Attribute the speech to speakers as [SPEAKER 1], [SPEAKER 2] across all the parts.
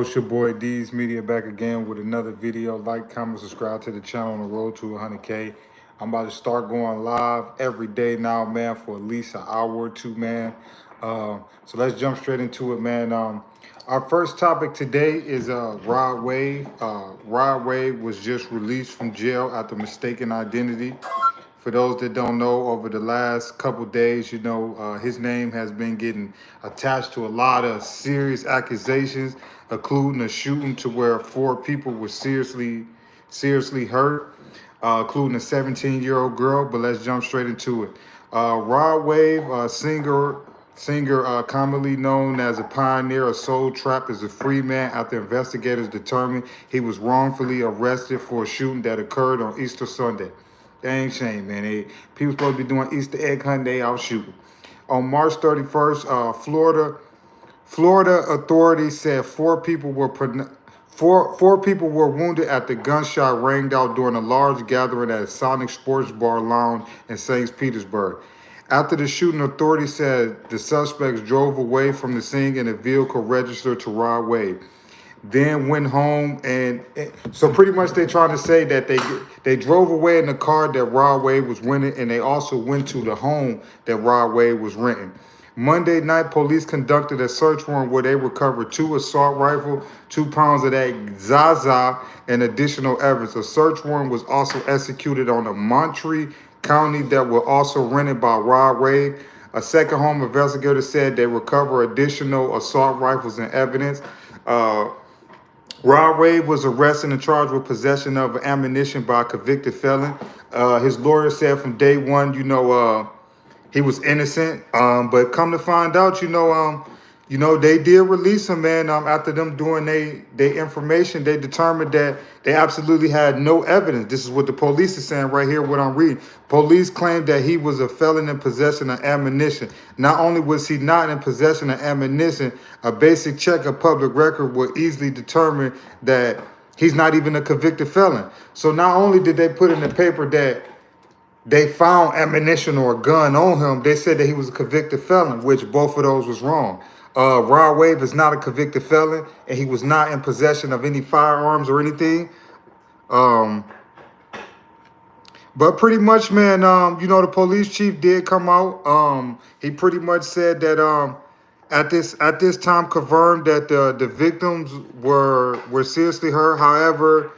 [SPEAKER 1] Yo, it's your boy D's Media back again with another video. Like, comment, subscribe to the channel on the road to 100K. I'm about to start going live every day now, man, for at least an hour or two, man. So let's jump straight into it, man. Our first topic today is Rod Wave. Rod Wave was just released from jail after mistaken identity. For those that don't know, over the last couple days, his name has been getting attached to a lot of serious accusations, including a shooting to where 4 people were seriously hurt, including a 17-year-old girl. But let's jump straight into it. Rod Wave, singer commonly known as a pioneer of soul trap, is a free man after investigators determined he was wrongfully arrested for a shooting that occurred on Easter Sunday. Dang shame, man. People supposed to be doing Easter egg hunt, they out shooting. On March 31st, Florida authorities said 4 people were wounded after gunshot rang out during a large gathering at a Sonic Sports Bar lounge in St. Petersburg. After the shooting, authorities said the suspects drove away from the scene in a vehicle registered to Rod Wave. Then went home, and so pretty much they're trying to say that they drove away in the car that Rod Wave was renting, and they also went to the home that Rod Wave was renting. Monday night, police conducted a search warrant where they recovered 2 assault rifles, 2 pounds of that Zaza, and additional evidence. A search warrant was also executed on a Monterey County that were also rented by Rod Wave. A second home investigator said they recover additional assault rifles and evidence. Rod Wave was arrested and charged with possession of ammunition by a convicted felon. His lawyer said from day one, he was innocent. But come to find out, they did release him, man. After them doing their information, they determined that they absolutely had no evidence. This is what the police is saying right here, what I'm reading. Police claimed that he was a felon in possession of ammunition. Not only was he not in possession of ammunition, a basic check of public record would easily determine that he's not even a convicted felon. So not only did they put in the paper that they found ammunition or a gun on him, they said that he was a convicted felon, which both of those was wrong. Rod Wave is not a convicted felon, and he was not in possession of any firearms or anything. But pretty much, man, the police chief did come out. He pretty much said that at this time confirmed that the victims were seriously hurt. However,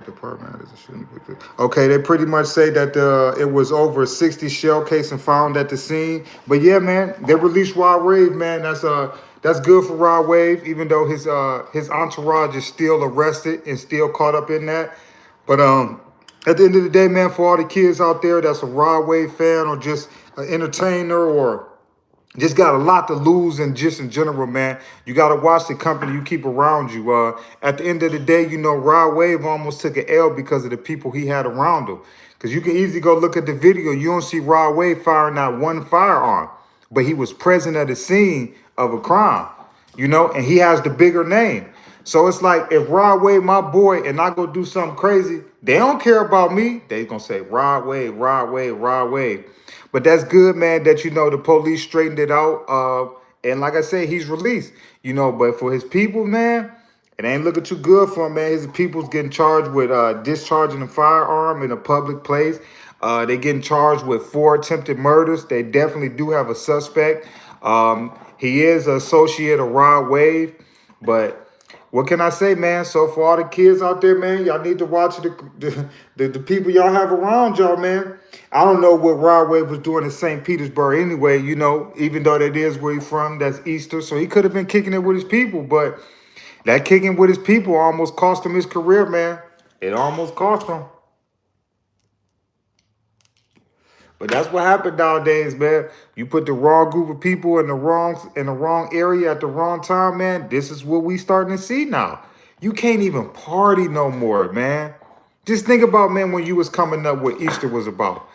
[SPEAKER 1] department is a shooting. Okay, they pretty much say that it was over 60 shell casing found at the scene. But yeah, man, they released Rod Wave, man. That's good for Rod Wave, even though his entourage is still arrested and still caught up in that. But at the end of the day, man, for all the kids out there that's a Rod Wave fan or just an entertainer or just got a lot to lose, and just in general, man, you got to watch the company you keep around you. At the end of the day, Rod Wave almost took an L because of the people he had around him. Because you can easily go look at the video. You don't see Rod Wave firing not one firearm, but he was present at the scene of a crime, and he has the bigger name. So it's like, if Rod Wave, my boy, and I go do something crazy, they don't care about me. They gonna say Rod Wave, Rod Wave, Rod Wave. But that's good, man, that, the police straightened it out. And like I said, he's released, but for his people, man, it ain't looking too good for him, man. His people's getting charged with discharging a firearm in a public place. They getting charged with 4 attempted murders. They definitely do have a suspect. He is an associate of Rod Wave, but what can I say, man? So for all the kids out there, man, y'all need to watch the people y'all have around y'all, man. I don't know what Rod Wave was doing in St. Petersburg anyway, even though that is where he's from, that's Easter. So he could have been kicking it with his people, but that kicking with his people almost cost him his career, man. It almost cost him. But that's what happened nowadays, man. You put the wrong group of people in the wrong area at the wrong time, man. This is what we starting to see now. You can't even party no more, man. Just think about, man, when you was coming up, what Easter was about.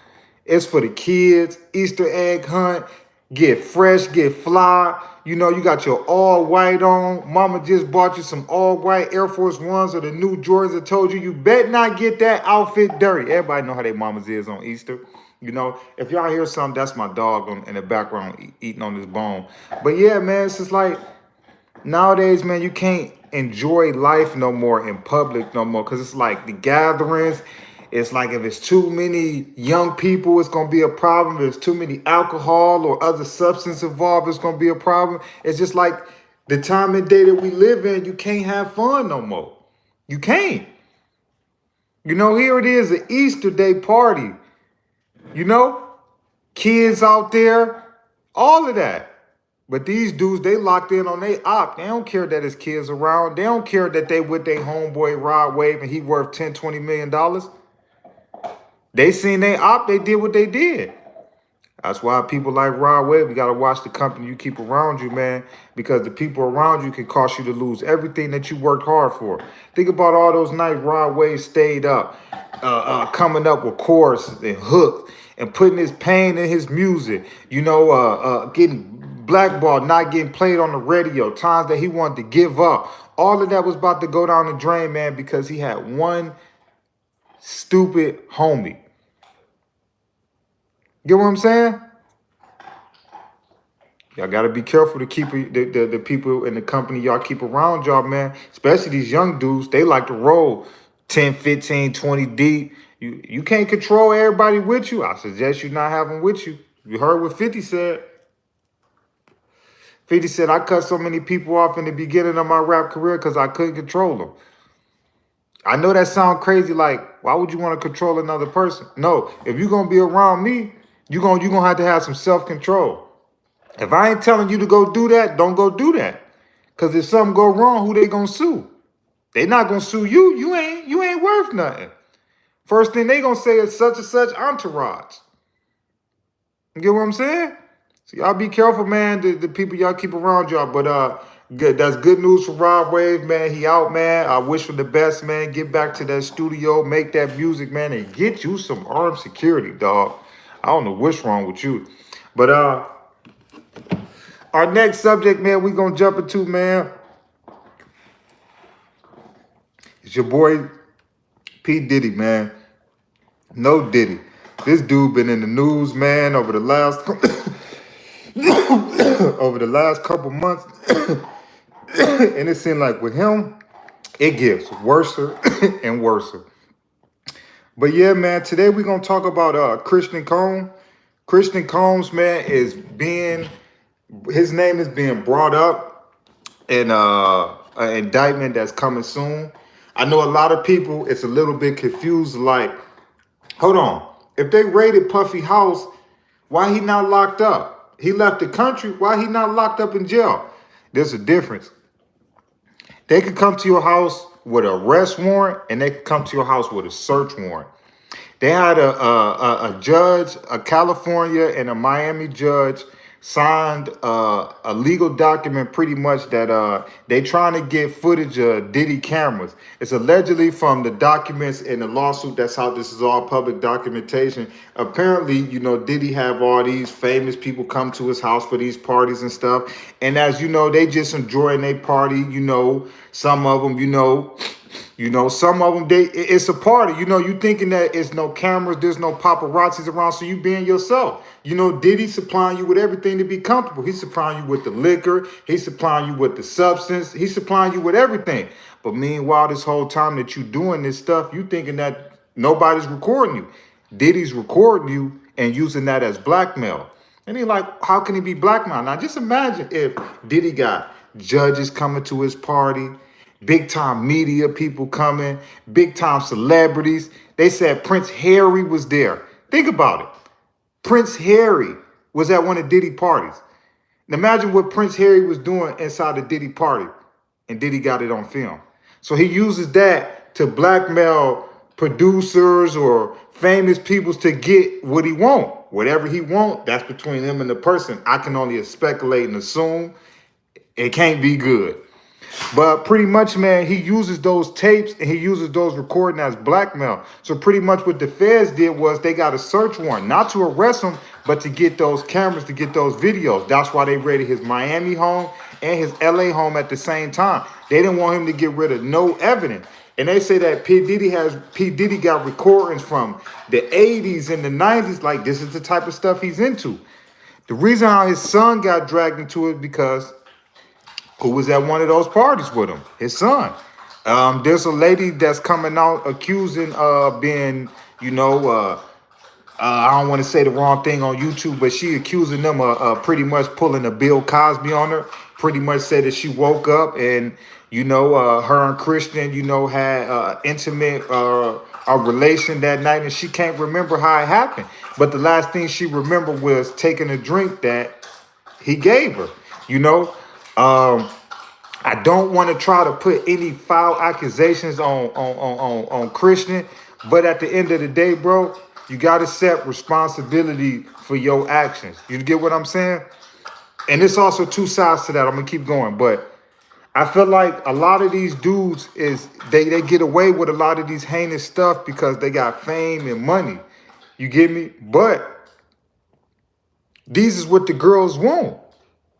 [SPEAKER 1] It's for the kids, Easter egg hunt, get fresh, get fly. You got your all white on. Mama just bought you some all white Air Force Ones or the new Jordans and told you bet not get that outfit dirty. Everybody know how their mamas is on Easter. If y'all hear something, that's my dog in the background eating on this bone. But yeah, man, it's just like, Nowadays, man, you can't enjoy life no more in public no more because it's like the gatherings. It's like if it's too many young people, it's gonna be a problem. If there's too many alcohol or other substance involved, it's gonna be a problem. It's just like the time and day that we live in, you can't have fun no more. You can't. You know, here it is, an Easter Day party. You know, kids out there, all of that. But these dudes, they locked in on their op. They don't care that his kids around. They don't care that they with their homeboy Rod Wave and he worth $10, $20 million. They seen their op, they did what they did. That's why people like Rod Wave, you got to watch the company you keep around you, man, because the people around you can cause you to lose everything that you worked hard for. Think about all those nights Rod Wave stayed up, coming up with chorus and hook and putting his pain in his music, you know, getting blackballed, not getting played on the radio, times that he wanted to give up. All of that was about to go down the drain, man, because he had one stupid homie. Get what I'm saying? Y'all got to be careful to keep the people in the company y'all keep around y'all, man. Especially these young dudes. They like to roll 10, 15, 20 deep. You can't control everybody with you. I suggest you not have them with you. You heard what 50 said. 50 said, I cut so many people off in the beginning of my rap career because I couldn't control them. I know that sounds crazy. Like, why would you want to control another person? No, if you're going to be around me, you're gonna have to have some self-control. If I ain't telling you to go do that, don't go do that. Because if something go wrong, who they gonna sue? They not gonna sue you. You ain't worth nothing. First thing they gonna say is such and such entourage. You get what I'm saying? So y'all be careful, man, the people y'all keep around y'all. But good. That's good news for Rod Wave, man. He out, man. I wish for the best, man. Get back to that studio, make that music, man, and get you some armed security, dog. I don't know what's wrong with you. But our next subject, man, we're going to jump into, man. It's your boy, P. Diddy, man. No Diddy. This dude been in the news, man, over the last couple months. And it seemed like with him, it gets worse and worse. But yeah, man, today we're going to talk about Christian Combs. Christian Combs, man, his name is being brought up in an indictment that's coming soon. I know a lot of people, it's a little bit confused, like, hold on. If they raided Puffy house, why he not locked up? He left the country, why he not locked up in jail? There's a difference. They could come to your house with an arrest warrant, and they could come to your house with a search warrant. They had a judge, a California and a Miami judge signed a legal document pretty much that they trying to get footage of Diddy cameras. It's allegedly from the documents in the lawsuit. That's how this is all public documentation. Apparently, you know, Diddy have all these famous people come to his house for these parties and stuff. And as you know, they just enjoying their party. You know, some of them, some of them, it's a party. You know, you thinking that it's no cameras, there's no paparazzis around, so you being yourself. You know, Diddy supplying you with everything to be comfortable. He's supplying you with the liquor. He's supplying you with the substance. He's supplying you with everything. But meanwhile, this whole time that you doing this stuff, you thinking that nobody's recording you. Diddy's recording you and using that as blackmail. And he's like, how can he be blackmail? Now, just imagine if Diddy got judges coming to his party, big time media people coming, big time celebrities. They said Prince Harry was there. Think about it. Prince Harry was at one of Diddy parties. Now imagine what Prince Harry was doing inside the Diddy party, and Diddy got it on film. So he uses that to blackmail producers or famous people to get what he want. Whatever he want, that's between him and the person. I can only speculate and assume it can't be good. But pretty much, man, he uses those tapes and he uses those recordings as blackmail. So pretty much what the feds did was they got a search warrant, not to arrest him, but to get those cameras, to get those videos. That's why they raided his Miami home and his LA home at the same time. They didn't want him to get rid of no evidence. And they say that P. Diddy got recordings from the 80s and the 90s. Like, this is the type of stuff he's into. The reason how his son got dragged into it because who was at one of those parties with him, his son. There's a lady that's coming out accusing being, you know, I don't want to say the wrong thing on YouTube, but she accusing them of pretty much pulling a Bill Cosby on her. Pretty much said that she woke up and, you know, her and Christian, you know, had intimate a relation that night, and she can't remember how it happened. But the last thing she remembered was taking a drink that he gave her, you know. I don't want to try to put any foul accusations on Christian, but at the end of the day, bro, you got to accept responsibility for your actions. You get what I'm saying? And it's also two sides to that. I'm gonna keep going, but I feel like a lot of these dudes is they get away with a lot of these heinous stuff because they got fame and money. You get me? But these is what the girls want.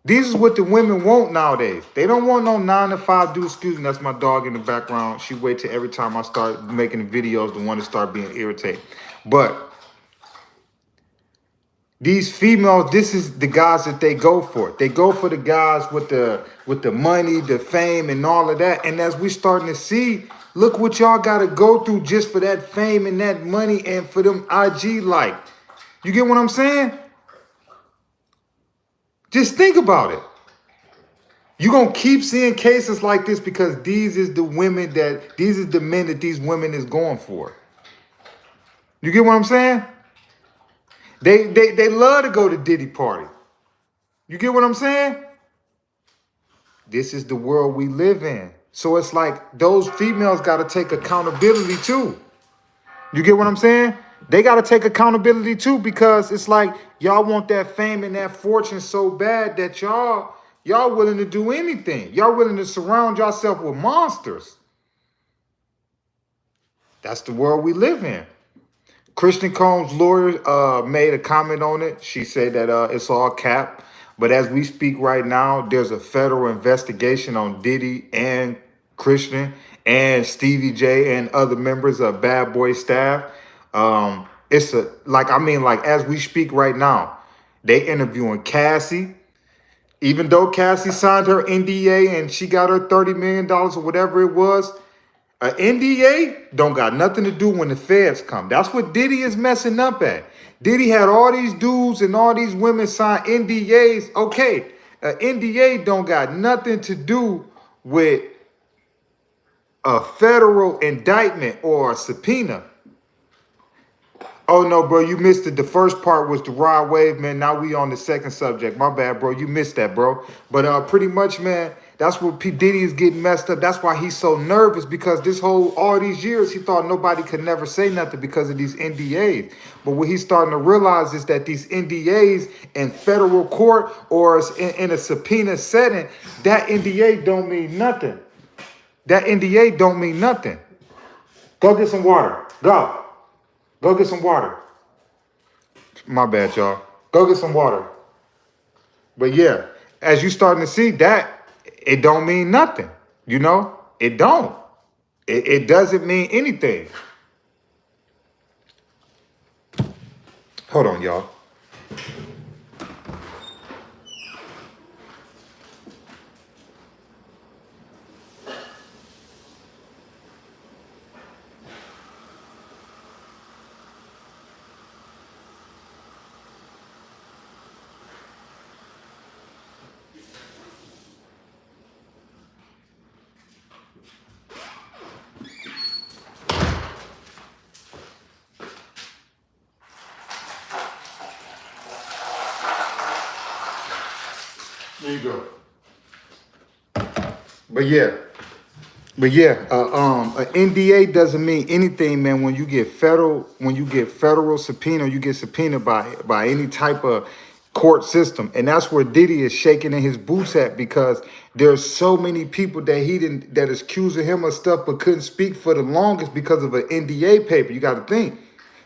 [SPEAKER 1] These is what the women want nowadays. They don't want no 9 to 5 dude. Excuse me, that's my dog in the background. She waits till every time I start making the videos to want to start being irritated. But these females, this is the guys that they go for. They go for the guys with the money, the fame, and all of that. And as we starting to see, look what y'all got to go through just for that fame and that money and for them IG like. You get what I'm saying? Just think about it. You're going to keep seeing cases like this because these is the men that these women is going for. You get what I'm saying? They love to go to Diddy party. You get what I'm saying? This is the world we live in. So it's like those females got to take accountability too. You get what I'm saying? They got to take accountability too because it's like y'all want that fame and that fortune so bad that y'all willing to do anything. Y'all willing to surround yourself with monsters. That's the world we live in. Christian Combs' lawyer made a comment on it. She said that it's all cap. But as we speak right now, there's a federal investigation on Diddy and Christian and Stevie J and other members of Bad Boy staff. As we speak right now, they interviewing Cassie. Even though Cassie signed her NDA and she got her $30 million or whatever it was, an NDA don't got nothing to do when the feds come. That's what Diddy is messing up at. Diddy had all these dudes and all these women sign NDAs. Okay, an NDA don't got nothing to do with a federal indictment or a subpoena. Oh, no, bro, you missed it. The first part was the Rod Wave, man. Now we on the second subject. My bad, bro. You missed that, bro. But pretty much, man, that's what P. Diddy is getting messed up. That's why he's so nervous because all these years, he thought nobody could never say nothing because of these NDAs. But what he's starting to realize is that these NDAs in federal court or in a subpoena setting, that NDA don't mean nothing. That NDA don't mean nothing. Go get some water. Go. Go get some water. My bad, y'all. Go get some water. But yeah, as you starting to see that, it don't mean nothing. You know, it don't. It doesn't mean anything. Hold on, y'all. There you go. But yeah, an NDA doesn't mean anything, man. When you get federal subpoena, you get subpoenaed by any type of court system, and that's where Diddy is shaking in his boots at because there's so many people that is accusing him of stuff but couldn't speak for the longest because of an NDA paper. You got to think.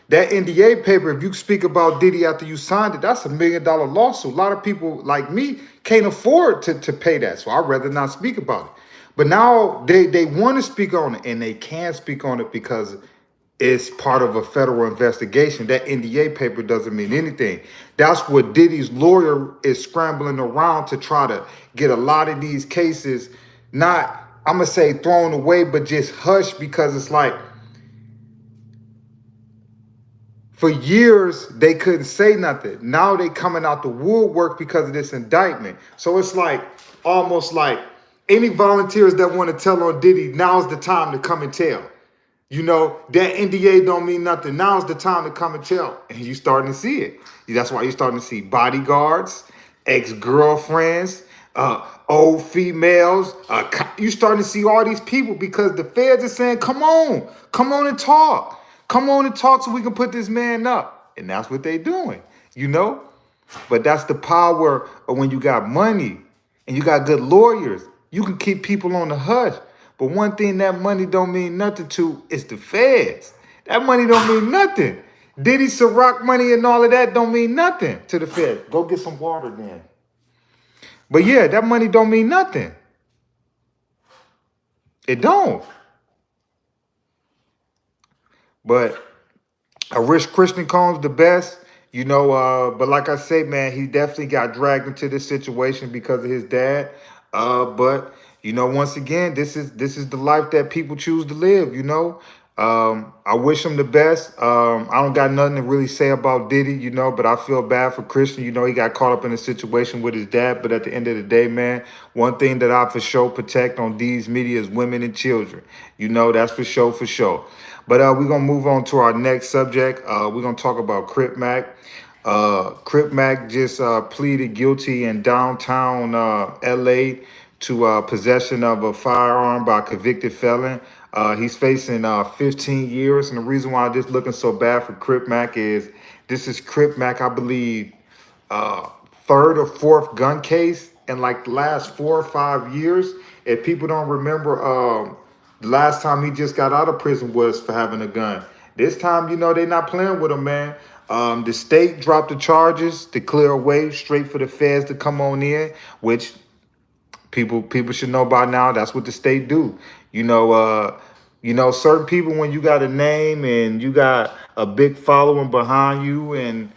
[SPEAKER 1] That NDA paper, if you speak about Diddy after you signed it, that's $1 million lawsuit. A lot of people like me can't afford to pay that, so I'd rather not speak about it. But now they want to speak on it, and they can't speak on it because is part of a federal investigation. That NDA paper doesn't mean anything. That's what Diddy's lawyer is scrambling around to try to get a lot of these cases, not, I'm going to say thrown away, but just hushed, because it's like, for years, they couldn't say nothing. Now they coming out the woodwork because of this indictment. So it's like, almost like, any volunteers that want to tell on Diddy, now's the time to come and tell. You know, that NDA don't mean nothing. Now's the time to come and tell. And you starting to see it. That's why you're starting to see bodyguards, ex-girlfriends, old females. You starting to see all these people because the feds are saying, come on and talk. Come on and talk so we can put this man up. And that's what they're doing, you know? But that's the power of when you got money and you got good lawyers. You can keep people on the hush. But one thing that money don't mean nothing to is the feds. That money don't mean nothing. Diddy Ciroc money and all of that don't mean nothing to the feds. Go get some water then. But yeah, that money don't mean nothing. It don't. But I wish Christian Combs the best, you know, but like I say, man, he definitely got dragged into this situation because of his dad. But you know, once again, this is the life that people choose to live, you know. I wish him the best. I don't got nothing to really say about Diddy, you know, but I feel bad for Christian. You know, he got caught up in a situation with his dad. But at the end of the day, man, one thing that I for sure protect on these media is women and children. You know, that's for sure, for sure. But we're going to move on to our next subject. We're going to talk about Crip Mac. Crip Mac just pleaded guilty in downtown L.A. to possession of a firearm by a convicted felon. He's facing 15 years. And the reason why this looking so bad for Crip Mac is this is Crip Mac, I believe, third or fourth gun case in like the last 4 or 5 years. If people don't remember, the last time he just got out of prison was for having a gun. This time, you know, they're not playing with him, man. The state dropped the charges to clear a way straight for the feds to come on in, which people should know by now. That's what the state do. You know, certain people, when you got a name and you got a big following behind you and,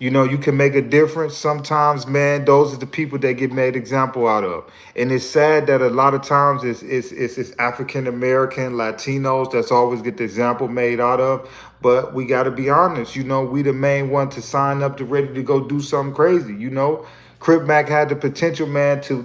[SPEAKER 1] you know, you can make a difference. Sometimes, man, those are the people that get made example out of. And it's sad that a lot of times it's African-American, Latinos that's always get the example made out of. But we got to be honest, you know, we the main one to sign up to ready to go do something crazy, you know. Crip Mac had the potential, man, to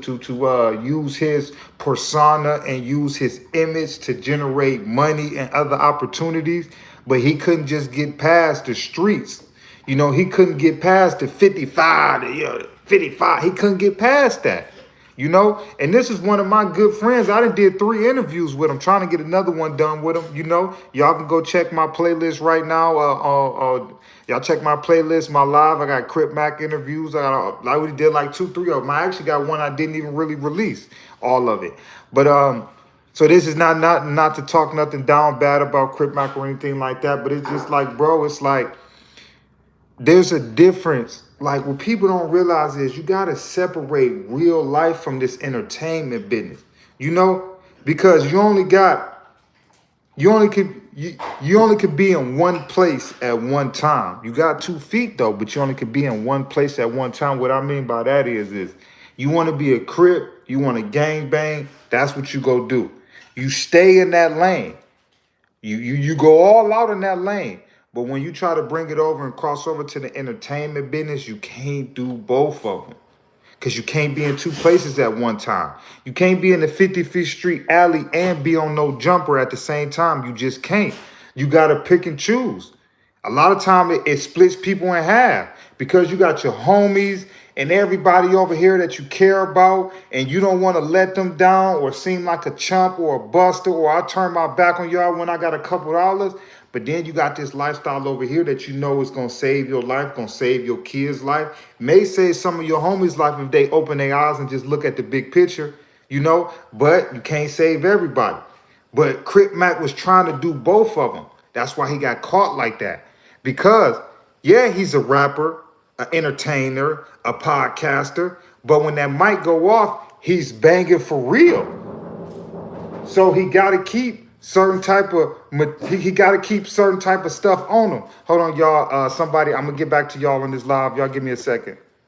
[SPEAKER 1] use his persona and use his image to generate money and other opportunities. But he couldn't just get past the streets. You know, he couldn't get past the 55, 55. He couldn't get past that, you know. And this is one of my good friends. I done did 3 interviews with him, trying to get another one done with him, you know. Y'all can go check my playlist right now. Y'all check my playlist, my live. I got Crip Mac interviews. I already did like 2, 3 of them. I actually got one I didn't even really release all of it. But so this is not to talk nothing down bad about Crip Mac or anything like that. But it's just like, bro, it's like, there's a difference. Like, what people don't realize is you got to separate real life from this entertainment business, you know, because you only could be in one place at one time. You got 2 feet though, but you only could be in one place at one time. What I mean by that is you want to be a Crip, you want to gang bang, that's what you go do. You stay in that lane. You go all out in that lane. But when you try to bring it over and cross over to the entertainment business, you can't do both of them. Because you can't be in 2 places at one time. You can't be in the 55th Street alley and be on No Jumper at the same time. You just can't. You got to pick and choose. A lot of time it splits people in half because you got your homies and everybody over here that you care about, and you don't want to let them down or seem like a chump or a buster, or I turn my back on y'all when I got a couple dollars. But then you got this lifestyle over here that you know is going to save your life, going to save your kids' life. May save some of your homies' life if they open their eyes and just look at the big picture, you know. But you can't save everybody. But Crip Mac was trying to do both of them. That's why he got caught like that. Because, yeah, he's a rapper, an entertainer, a podcaster. But when that mic go off, he's banging for real. So he got to keep certain type of, he got to keep certain type of stuff on him. Hold on, y'all. Somebody, I'm gonna get back to y'all on this live. Y'all give me a second.